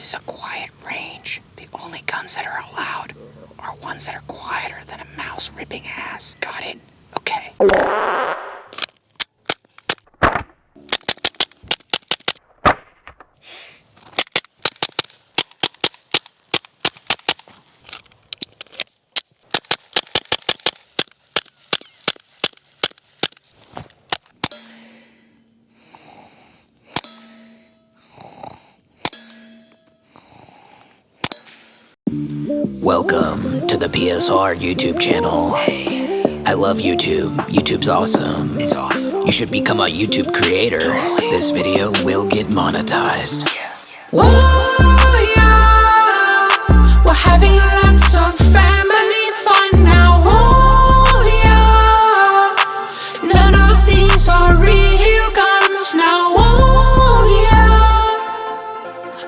is a quiet range. The only guns that are allowed are ones that are quieter than a mouse ripping ass. Got it? Okay. Welcome to the PSR YouTube channel. Hey, I love YouTube. YouTube's awesome. It's awesome. You should become a YouTube creator. Totally. This video will get monetized. Yes. Oh yeah, we're having lots of family fun now. Oh yeah, none of these are real guns now. Oh yeah.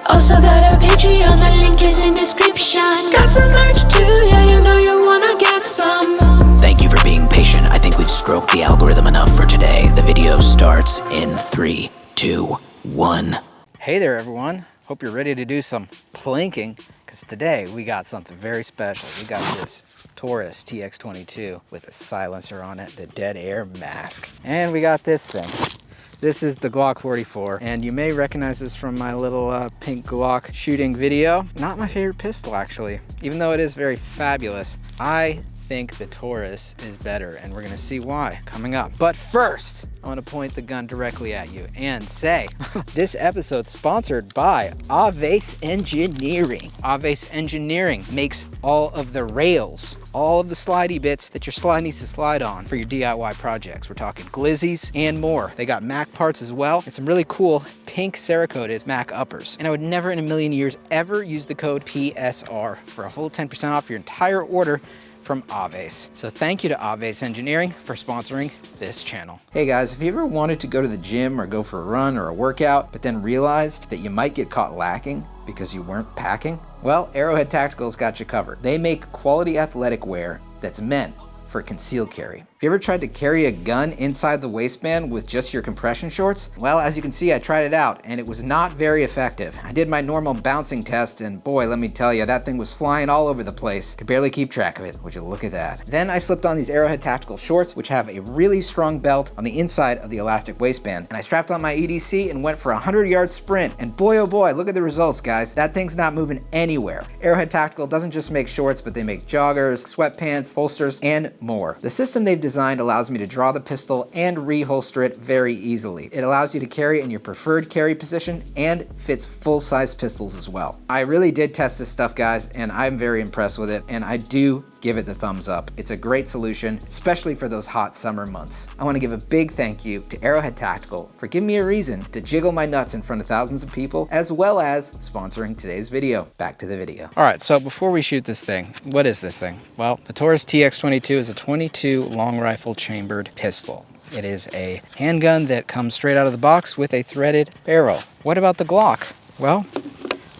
Also got a Patreon, the link is in description. Got some merch too, yeah, you know you wanna get some. Thank you for being patient. I think we've stroked the algorithm enough for today. The video starts in 3, 2, 1. Hey there, everyone. Hope you're ready to do some plinking, because today we got something very special. We got this Taurus TX22 with a silencer on it, the dead air mask. And we got this thing. This is the Glock 44, and you may recognize this from my little pink Glock shooting video. Not my favorite pistol, actually, even though it is very fabulous. I think the Taurus is better, and we're gonna see why coming up. But first, I want to point the gun directly at you and say, this episode's sponsored by Aves Engineering. Aves Engineering makes all of the rails, all of the slidey bits that your slide needs to slide on for your DIY projects. We're talking glizzies and more. They got Mac parts as well, and some really cool pink Cerakoted Mac uppers. And I would never in a million years ever use the code PSR for a whole 10% off your entire order from Aves. So thank you to Aves Engineering for sponsoring this channel. Hey guys, have you ever wanted to go to the gym or go for a run or a workout, but then realized that you might get caught lacking because you weren't packing? Well, Arrowhead Tactical's got you covered. They make quality athletic wear that's meant for concealed carry. Have you ever tried to carry a gun inside the waistband with just your compression shorts? Well, as you can see, I tried it out and it was not very effective. I did my normal bouncing test and boy, let me tell you, that thing was flying all over the place. Could barely keep track of it. Would you look at that? Then I slipped on these Arrowhead Tactical shorts, which have a really strong belt on the inside of the elastic waistband. And I strapped on my EDC and went for a 100-yard sprint. And boy, oh boy, look at the results, guys. That thing's not moving anywhere. Arrowhead Tactical doesn't just make shorts, but they make joggers, sweatpants, holsters, and more. The system they've designed allows me to draw the pistol and reholster it very easily. It allows you to carry in your preferred carry position and fits full-size pistols as well. I really did test this stuff, guys, and I'm very impressed with it, and I do give it the thumbs up. It's a great solution, especially for those hot summer months. I want to give a big thank you to Arrowhead Tactical for giving me a reason to jiggle my nuts in front of thousands of people, as well as sponsoring today's video. Back to the video. All right, so before we shoot this thing, what is this thing? Well, the Taurus TX22 is a 22 long rifle chambered pistol. It is a handgun that comes straight out of the box with a threaded barrel. What about the Glock? Well,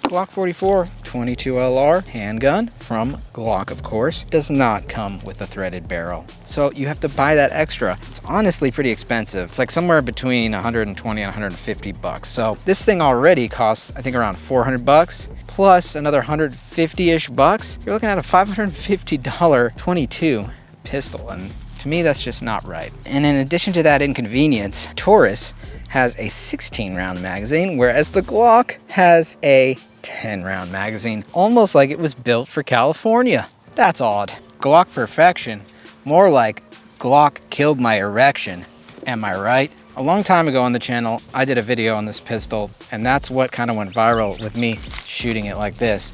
Glock 44 22LR handgun from Glock, of course, does not come with a threaded barrel. So you have to buy that extra. It's honestly pretty expensive. It's like somewhere between 120 and 150 bucks. So this thing already costs, I think, around 400 bucks plus another 150-ish bucks. You're looking at a $550 22 pistol, and to me, that's just not right. And in addition to that inconvenience, Taurus has a 16-round magazine, whereas the Glock has a 10-round magazine, almost like it was built for California. That's odd. Glock perfection, more like Glock killed my erection. Am I right? A long time ago on the channel, I did a video on this pistol, and that's what kind of went viral with me shooting it like this.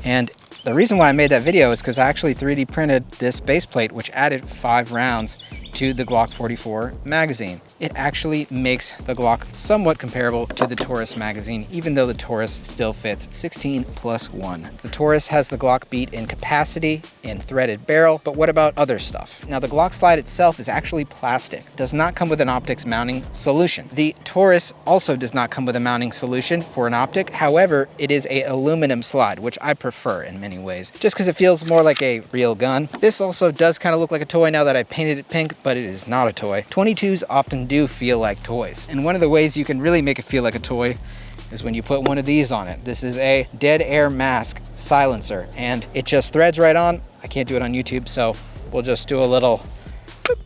And the reason why I made that video is because I actually 3D printed this base plate, which added 5 rounds to the Glock 44 magazine. It actually makes the Glock somewhat comparable to the Taurus magazine, even though the Taurus still fits 16+1. The Taurus has the Glock beat in capacity, in threaded barrel, but what about other stuff? Now, the Glock slide itself is actually plastic. It does not come with an optics mounting solution. The Taurus also does not come with a mounting solution for an optic. However, it is an aluminum slide, which I prefer in many ways, just because it feels more like a real gun. This also does kind of look like a toy now that I painted it pink, but it is not a toy. 22s often do feel like toys. And one of the ways you can really make it feel like a toy is when you put one of these on it. This is a dead air mask silencer, and it just threads right on. I can't do it on YouTube, so we'll just do a little boop,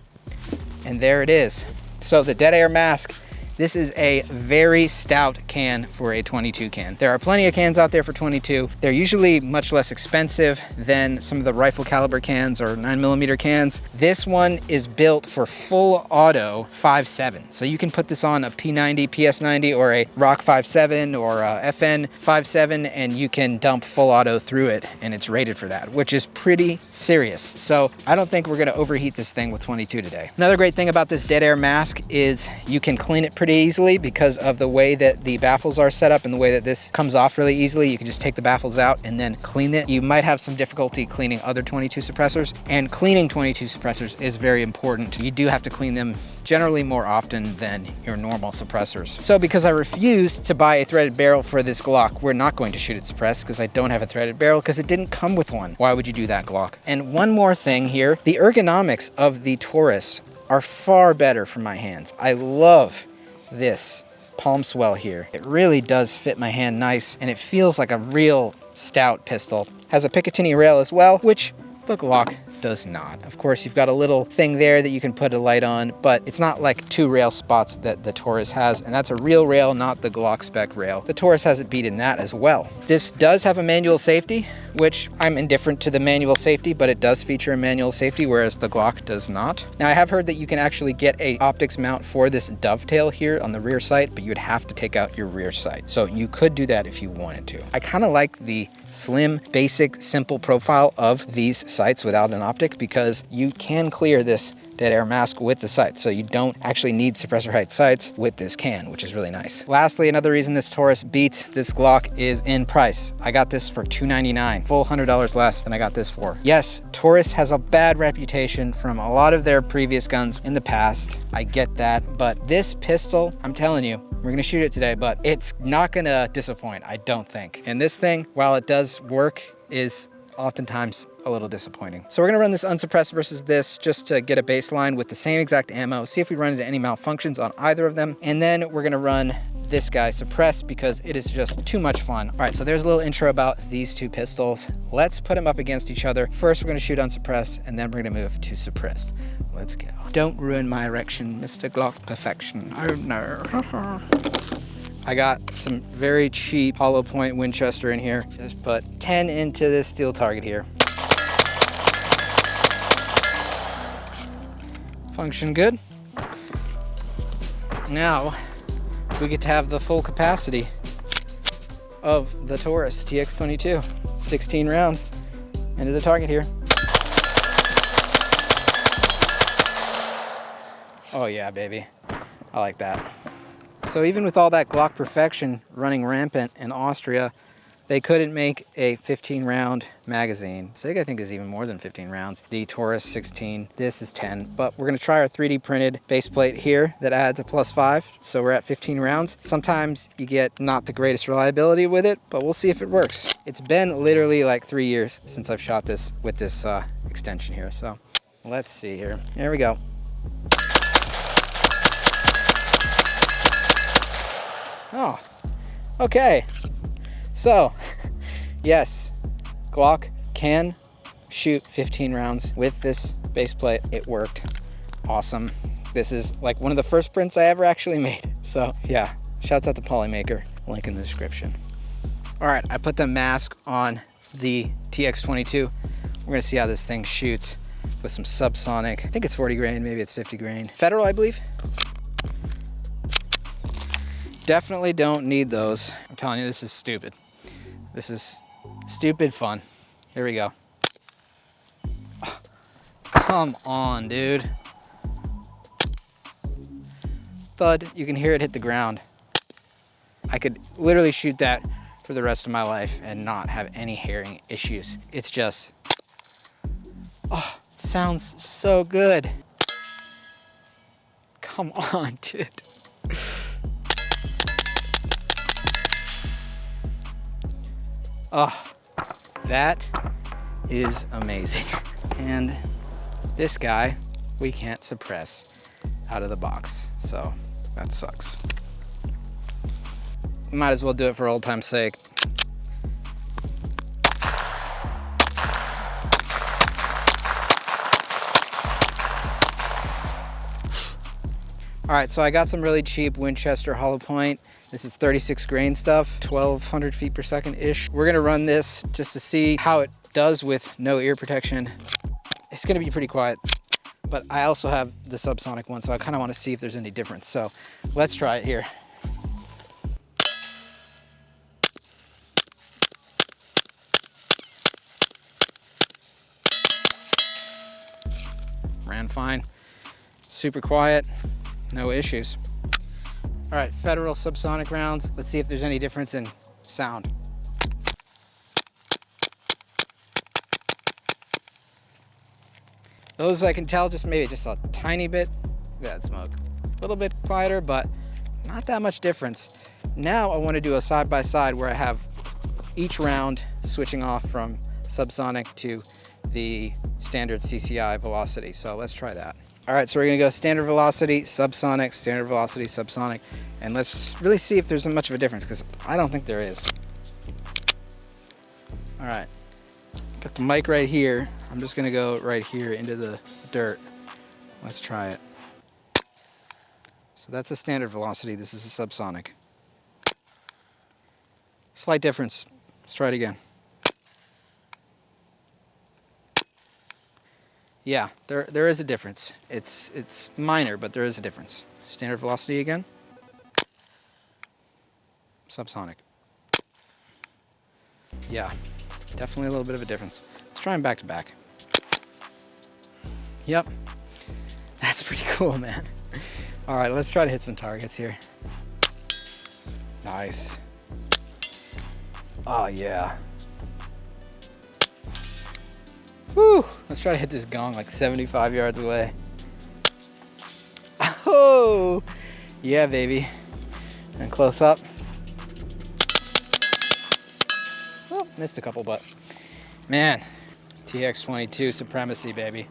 and there it is. So the dead air mask, this is a very stout can for a 22 can. There are plenty of cans out there for 22. They're usually much less expensive than some of the rifle caliber cans or 9mm cans. This one is built for full auto 5.7. So you can put this on a P90, PS90, or a Rock 5.7 or a FN 5.7, and you can dump full auto through it, and it's rated for that, which is pretty serious. So I don't think we're gonna overheat this thing with 22 today. Another great thing about this dead air mask is you can clean it pretty easily because of the way that the baffles are set up and the way that this comes off really easily. You can just take the baffles out and then clean it. You might have some difficulty cleaning other 22 suppressors, and cleaning 22 suppressors is very important. You do have to clean them generally more often than your normal suppressors. So because I refused to buy a threaded barrel for this Glock, we're not going to shoot it suppressed because I don't have a threaded barrel because it didn't come with one. Why would you do that, Glock? And one more thing here, the ergonomics of the Taurus are far better for my hands. I love this palm swell here. It really does fit my hand nice, and it feels like a real stout pistol. Has a Picatinny rail as well, which the Glock does not. Of course, you've got a little thing there that you can put a light on, but it's not like 2 rail spots that the Taurus has, and that's a real rail, not the Glock spec rail. The Taurus has it beat in that as well. This does have a manual safety, which I'm indifferent to the manual safety, but it does feature a manual safety, whereas the Glock does not. Now, I have heard that you can actually get a optics mount for this dovetail here on the rear sight, but you would have to take out your rear sight. So you could do that if you wanted to. I kind of like the slim, basic, simple profile of these sights without an optic, because you can clear this dead air mask with the sights, so you don't actually need suppressor height sights with this can, which is really nice. Lastly, another reason this Taurus beats this Glock is in price. I got this for $299, full $100 less than I got this for. Yes, Taurus has a bad reputation from a lot of their previous guns in the past. I get that, but this pistol, I'm telling you, we're gonna shoot it today, but it's not gonna disappoint, I don't think. And this thing, while it does work, is oftentimes a little disappointing. So we're gonna run this unsuppressed versus this just to get a baseline with the same exact ammo, see if we run into any malfunctions on either of them, and then we're gonna run this guy suppressed because it is just too much fun. All right, so there's a little intro about these two pistols. Let's put them up against each other. First, we're gonna shoot unsuppressed, and then we're gonna move to suppressed. Let's go. Don't ruin my erection, Mr. Glock Perfection. Oh no. I got some very cheap hollow point Winchester in here. Just put 10 into this steel target here. Function good. Now we get to have the full capacity of the Taurus TX22. 16 rounds into the target here. Oh yeah, baby. I like that. So even with all that Glock perfection running rampant in Austria, they couldn't make a 15 round magazine. SIG, I think, is even more than 15 rounds. The Taurus 16, this is 10. But we're gonna try our 3D printed base plate here that adds a +5. So we're at 15 rounds. Sometimes you get not the greatest reliability with it, but we'll see if it works. It's been literally like 3 years since I've shot this with this extension here. So let's see here. There we go. Oh, okay. So, yes, Glock can shoot 15 rounds with this base plate. It worked. Awesome. This is like one of the first prints I ever actually made. So yeah, shouts out to Polymaker. Link in the description. All right, I put the mask on the TX22. We're gonna see how this thing shoots with some Subsonic. I think it's 40 grain, maybe it's 50 grain. Federal, I believe. Definitely don't need those. I'm telling you, this is stupid. This is stupid fun. Here we go. Oh, come on, dude. Thud, you can hear it hit the ground. I could literally shoot that for the rest of my life and not have any hearing issues. It's just, oh, it sounds so good. Come on, dude. Oh, that is amazing. And this guy, we can't suppress out of the box. So that sucks. might as well do it for old time's sake. All right, so I got some really cheap Winchester hollow point. This is 36 grain stuff, 1200 feet per second-ish. We're gonna run this just to see how it does with no ear protection. It's gonna be pretty quiet, but I also have the Subsonic one, so I kinda wanna see if there's any difference. So let's try it here. Ran fine, super quiet. No issues. All right, Federal Subsonic rounds. Let's see if there's any difference in sound. Those I can tell just maybe just a tiny bit. That smoke. A little bit quieter, but not that much difference. Now I want to do a side-by-side where I have each round switching off from Subsonic to the standard CCI velocity. So let's try that. All right, so we're gonna go standard velocity, subsonic, standard velocity, subsonic, and let's really see if there's much of a difference, because I don't think there is. All right, got the mic right here. I'm just gonna go right here into the dirt. Let's try it. So that's a standard velocity, this is a subsonic. Slight difference, let's try it again. Yeah, there is a difference. It's minor, but there is a difference. Standard velocity again. Subsonic. Yeah, definitely a little bit of a difference. Let's try them back to back. Yep, that's pretty cool, man. All right, let's try to hit some targets here. Nice. Oh yeah. Whew, let's try to hit this gong like 75 yards away. Oh, yeah, baby. And close up. Oh, missed a couple, but man, TX22 supremacy, baby.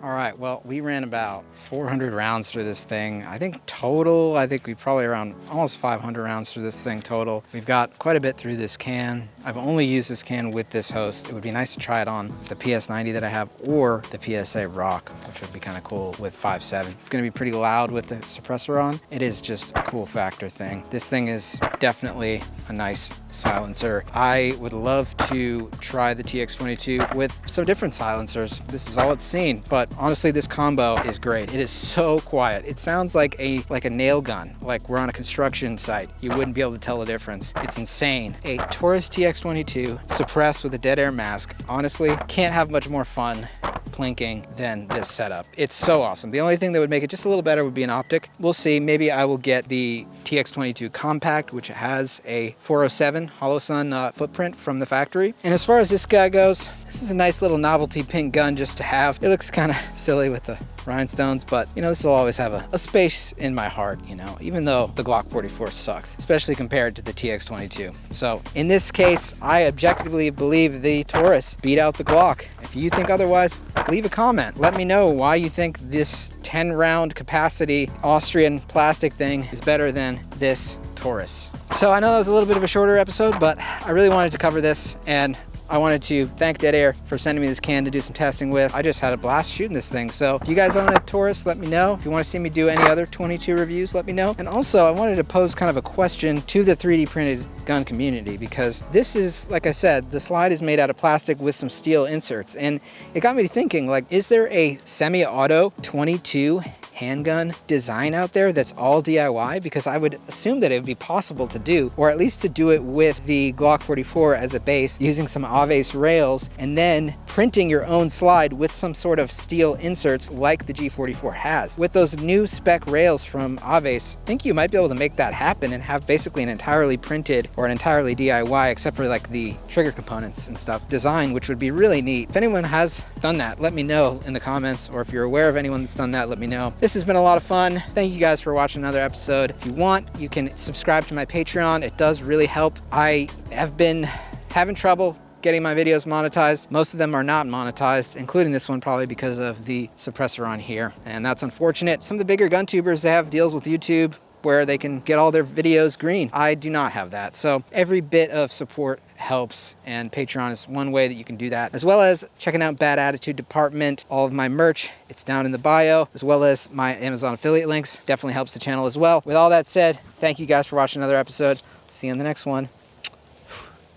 All right, well, we ran about 400 rounds through this thing. I think total, we probably around almost 500 rounds through this thing total. We've got quite a bit through this can. I've only used this can with this host. It would be nice to try it on the PS90 that I have or the PSA Rock, which would be kind of cool with 5.7. It's gonna be pretty loud with the suppressor on. It is just a cool factor thing. This thing is definitely a nice silencer. I would love to try the TX22 with some different silencers. This is all it's seen, but honestly, this combo is great. It is so quiet. It sounds like a nail gun, like we're on a construction site. You wouldn't be able to tell the difference. It's insane. A Taurus TX22 suppressed with a dead air mask. Honestly, can't have much more fun plinking than this setup. It's so awesome. The only thing that would make it just a little better would be an optic. We'll see. Maybe I will get the TX22 Compact, which has a 407 Holosun footprint from the factory. And as far as this guy goes, this is a nice little novelty pink gun just to have. It looks kind of silly with the rhinestones, but you know, this will always have a space in my heart, you know, even though the Glock 44 sucks, especially compared to the TX22. So in this case, I objectively believe the Taurus beat out the Glock. If you think otherwise, leave a comment. Let me know why you think this 10 round capacity Austrian plastic thing is better than this Taurus. So I know that was a little bit of a shorter episode, but I really wanted to cover this, and I wanted to thank Dead Air for sending me this can to do some testing with. I just had a blast shooting this thing. So if you guys own a Taurus, let me know. If you want to see me do any other 22 reviews, let me know. And also, I wanted to pose kind of a question to the 3D printed gun community, because this is, like I said, the slide is made out of plastic with some steel inserts. And it got me to thinking, like, is there a semi-auto 22 handgun design out there that's all DIY? Because I would assume that it would be possible to do, or at least to do it with the Glock 44 as a base, using some Aves rails, and then printing your own slide with some sort of steel inserts like the G44 has. With those new spec rails from Aves, I think you might be able to make that happen and have basically an entirely printed or an entirely DIY, except for like the trigger components and stuff, design, which would be really neat. If anyone has done that, let me know in the comments, or if you're aware of anyone that's done that, let me know. This has been a lot of fun. Thank you guys for watching another episode. If you want, you can subscribe to my Patreon. It does really help. I have been having trouble getting my videos monetized. Most of them are not monetized, including this one, probably because of the suppressor on here, and that's unfortunate. Some of the bigger gun tubers, they have deals with YouTube, where they can get all their videos green. I do not have that. So every bit of support helps, and Patreon is one way that you can do that, as well as checking out Bad Attitude Department. All of my merch, it's down in the bio, as well as my Amazon affiliate links. Definitely helps the channel as well. With all that said, thank you guys for watching another episode. See you in the next one.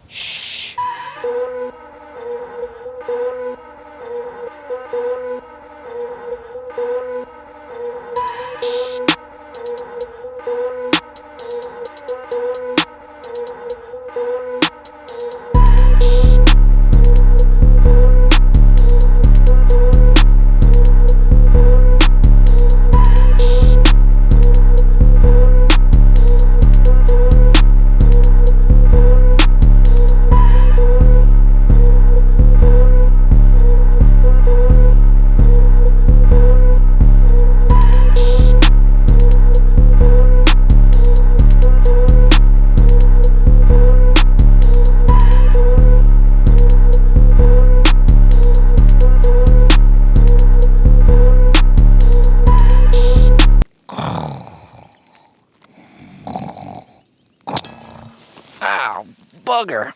Shh. Ow, bugger.